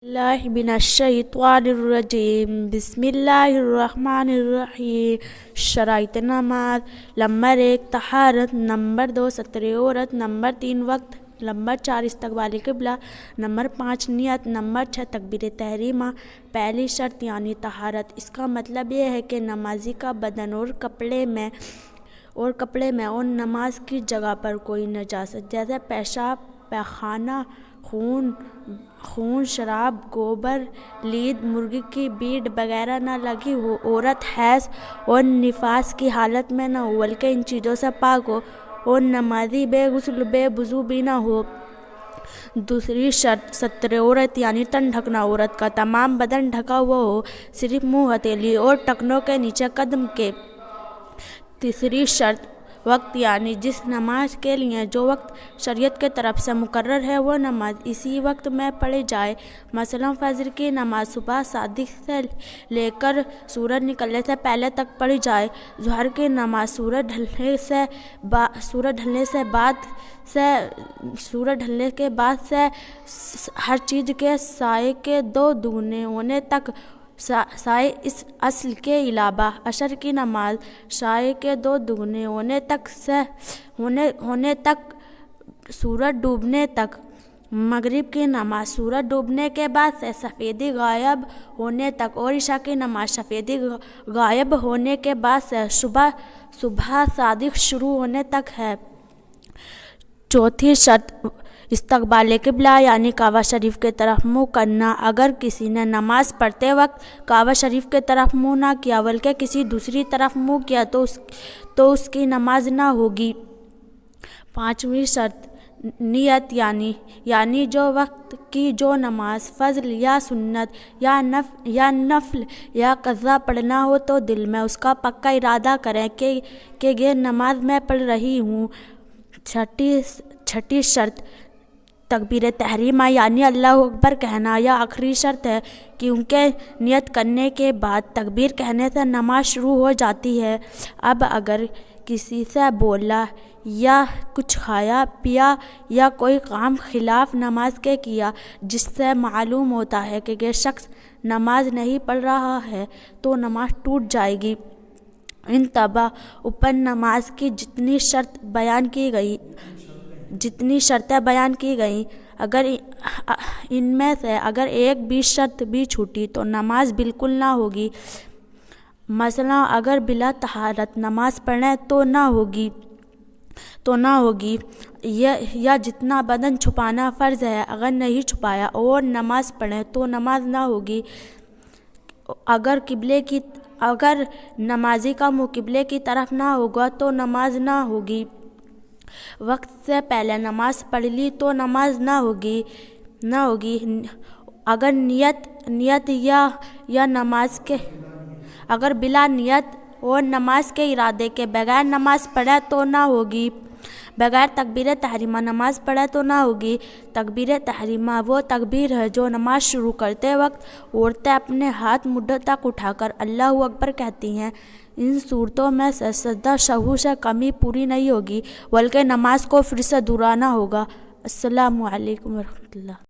اللہ من الشیطان الرجیم بسم اللہ الرحمن الرحیم۔ شرائط نماز: نمبر 1 طہارت، نمبر 2 ستر عورت، نمبر 3 وقت، نمبر 4 استقبال قبلہ، نمبر 5 نیت، نمبر 6 تکبیر تحریمہ۔ پہلی شرط یعنی طہارت، اس کا مطلب یہ ہے کہ نمازی کا بدن اور کپڑے میں اور نماز کی جگہ پر کوئی نجاست جیسے پیشاب، پاخانہ، خون، شراب، گوبر، لید، مرغی کی بیڈ وغیرہ نہ لگی ہو، عورت حیض اور نفاس کی حالت میں نہ ہو بلکہ ان چیزوں سے پاک ہو، اور نمازی بے غسل بے وضو بھی نہ ہو۔ دوسری شرط ستر عورت یعنی تن ڈھکنا، عورت کا تمام بدن ڈھکا ہوا ہو، صرف منہ، ہتھیلی اور ٹخنوں کے نیچے قدم کے۔ تیسری شرط وقت یعنی جس نماز کے لیے جو وقت شریعت کی طرف سے مقرر ہے وہ نماز اسی وقت میں پڑھی جائے، مثلا فجر کی نماز صبح صادق سے لے کر سورج نکلنے سے پہلے تک پڑھی جائے، ظہر کی نماز سورج ڈھلنے کے بعد سے ہر چیز کے سائے کے 2 دگنے ہونے تک، سائے اس اصل کے علاوہ عصر کی نماز سائے کے 2 دگنے ہونے تک سورج ڈوبنے تک، مغرب کی نماز سورج ڈوبنے کے بعد سے سفیدی غائب ہونے تک، اور عشاء کی نماز سفیدی غائب ہونے کے بعد سے صبح صادق شروع ہونے تک ہے۔ چوتھی شرط استقبال قبلہ یعنی کعبہ شریف کی طرف منہ کرنا، اگر کسی نے نماز پڑھتے وقت کعبہ شریف کی طرف منہ نہ کیا بلکہ کسی دوسری طرف منہ کیا تو اس کی نماز نہ ہوگی۔ پانچویں شرط نیت یعنی جو وقت کی جو نماز فرض یا سنت یا نفل یا قضا پڑھنا ہو تو دل میں اس کا پکا ارادہ کریں کہ یہ نماز میں پڑھ رہی ہوں۔ چھٹی شرط تکبیر تحریمہ یعنی اللہ اکبر کہنا، یا آخری شرط ہے کیونکہ نیت کرنے کے بعد تکبیر کہنے سے نماز شروع ہو جاتی ہے۔ اب اگر کسی سے بولا یا کچھ کھایا پیا یا کوئی کام خلاف نماز کے کیا جس سے معلوم ہوتا ہے کہ یہ شخص نماز نہیں پڑھ رہا ہے تو نماز ٹوٹ جائے گی۔ انتباہ: اوپر نماز کی جتنی شرطیں بیان کی گئیں اگر ان میں سے ایک بھی شرط بھی چھوٹی تو نماز بالکل نہ ہوگی، مثلا اگر بلا طہارت نماز پڑھیں تو نہ ہوگی، یا جتنا بدن چھپانا فرض ہے اگر نہیں چھپایا اور نماز پڑھیں تو نماز نہ ہوگی، اگر نمازی کا منہ قبلے کی طرف نہ ہوگا تو نماز نہ ہوگی، وقت سے پہلے نماز پڑھ لی تو نماز نہ ہوگی، اگر نیت یا نماز کے اگر بلا نیت اور نماز کے ارادے کے بغیر نماز پڑھے تو نہ ہوگی، بغیر تکبیر تحریمہ نماز پڑھے تو نہ ہوگی۔ تکبیر تحریمہ وہ تکبیر ہے جو نماز شروع کرتے وقت عورتیں اپنے ہاتھ مڈھوں تک اٹھا کر اللہ اکبر کہتی ہیں۔ ان صورتوں میں سے سجدہ سہو سے کمی پوری نہیں ہوگی بلکہ نماز کو پھر سے دہرانا ہوگا۔ السلام علیکم ورحمۃ اللہ۔